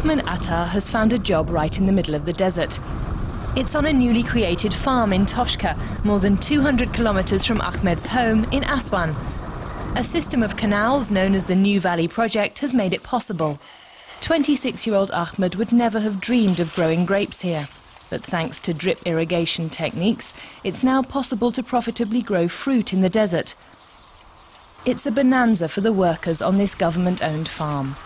Ahmed Attar has found a job right in the middle of the desert. It's on a newly created farm in Toshka, more than 200 kilometers from Ahmed's home in Aswan. A system of canals known as the New Valley Project has made it possible. 26-year-old Ahmed would never have dreamed of growing grapes here. But thanks to drip irrigation techniques, it's now possible to profitably grow fruit in the desert. It's a bonanza for the workers on this government-owned farm.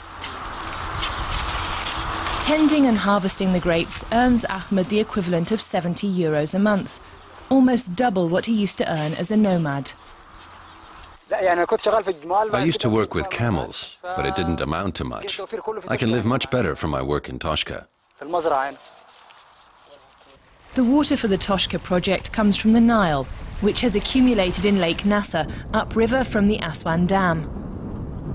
Tending and harvesting the grapes earns Ahmed the equivalent of 70 euros a month, almost double what he used to earn as a nomad. I used to work with camels, but it didn't amount to much. I can live much better from my work in Toshka. The water for the Toshka project comes from the Nile, which has accumulated in Lake Nasser, upriver from the Aswan Dam.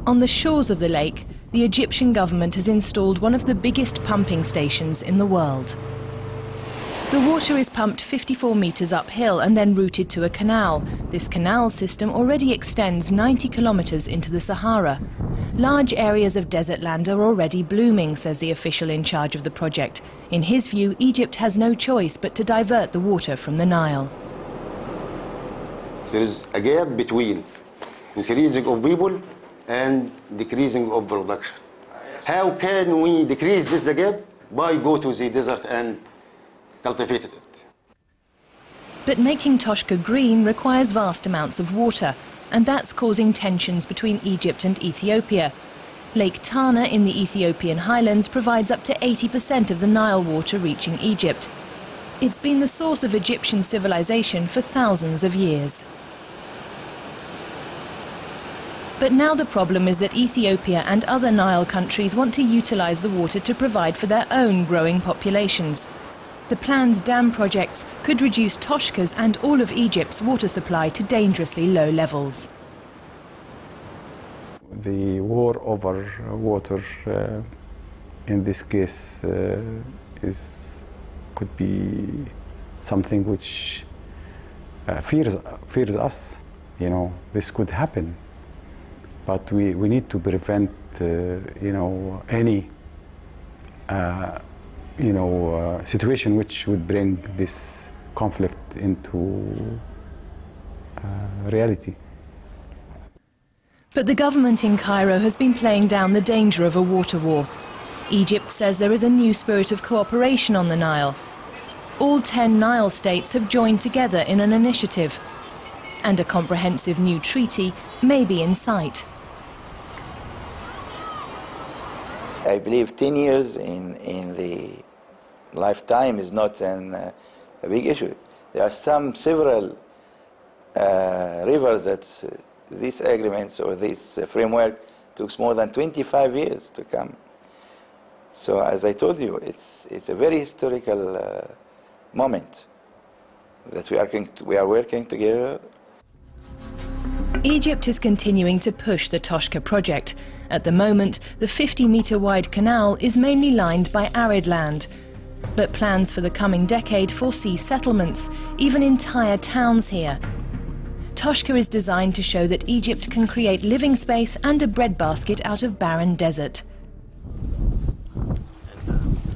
On the shores of the lake, the Egyptian government has installed one of the biggest pumping stations in the world. The water is pumped 54 meters uphill and then routed to a canal. This canal system already extends 90 kilometers into the Sahara. Large areas of desert land are already blooming, says the official in charge of the project. In his view, Egypt has no choice but to divert the water from the Nile. There is a gap between increasing of people and decreasing of production. How can we decrease this gap? By go to the desert and cultivate it. But making Toshka green requires vast amounts of water, and that's causing tensions between Egypt and Ethiopia. Lake Tana in the Ethiopian highlands provides up to 80% of the Nile water reaching Egypt. It's been the source of Egyptian civilization for thousands of years. But now the problem is that Ethiopia and other Nile countries want to utilize the water to provide for their own growing populations. The planned dam projects could reduce Toshka's and all of Egypt's water supply to dangerously low levels. The war over water, in this case, could be something which fears us. You know, this could happen, but we need to prevent, any situation which would bring this conflict into reality. But the government in Cairo has been playing down the danger of a water war. Egypt says there is a new spirit of cooperation on the Nile. All 10 Nile states have joined together in an initiative, and a comprehensive new treaty may be in sight. I believe 10 years in the lifetime is not a big issue. There are several rivers that these agreements or this framework took more than 25 years to come. So as I told you, it's a very historical moment that we are working together. Egypt is continuing to push the Toshka project. At the moment, the 50-meter-wide canal is mainly lined by arid land. But plans for the coming decade foresee settlements, even entire towns here. Toshka is designed to show that Egypt can create living space and a breadbasket out of barren desert.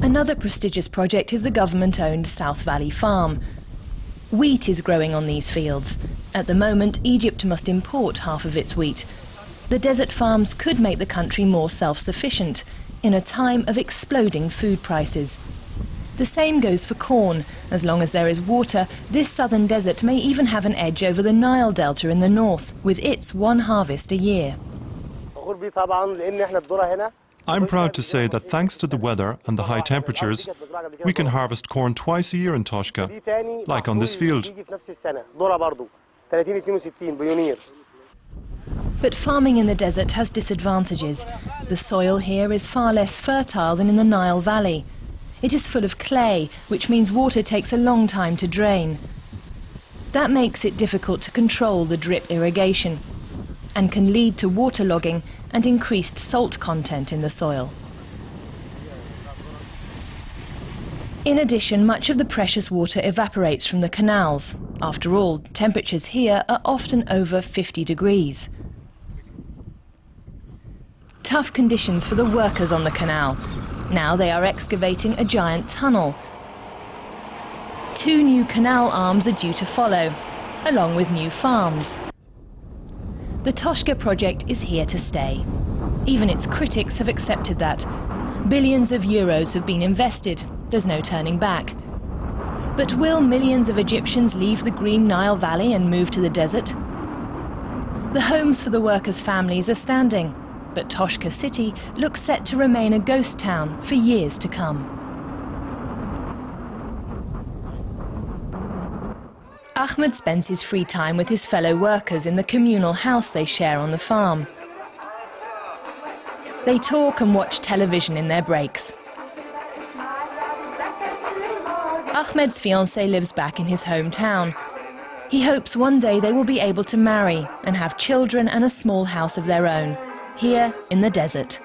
Another prestigious project is the government-owned South Valley Farm. Wheat is growing on these fields. At the moment, Egypt must import half of its wheat. The desert farms could make the country more self-sufficient in a time of exploding food prices. The same goes for corn. As long as there is water, this southern desert may even have an edge over the Nile Delta in the north, with its one harvest a year. I'm proud to say that thanks to the weather and the high temperatures, we can harvest corn twice a year in Toshka, like on this field. But farming in the desert has disadvantages. The soil here is far less fertile than in the Nile Valley. It is full of clay, which means water takes a long time to drain. That makes it difficult to control the drip irrigation and can lead to waterlogging and increased salt content in the soil. In addition, much of the precious water evaporates from the canals. After all, temperatures here are often over 50 degrees. Tough conditions for the workers on the canal. Now they are excavating a giant tunnel. 2 new canal arms are due to follow, along with new farms. The Toshka Project is here to stay. Even its critics have accepted that. Billions of euros have been invested. There's no turning back. But will millions of Egyptians leave the green Nile Valley and move to the desert? The homes for the workers' families are standing, but Toshka city looks set to remain a ghost town for years to come. Ahmed spends his free time with his fellow workers in the communal house they share on the farm. They talk and watch television in their breaks. Ahmed's fiancée lives back in his hometown. He hopes one day they will be able to marry and have children and a small house of their own, here in the desert.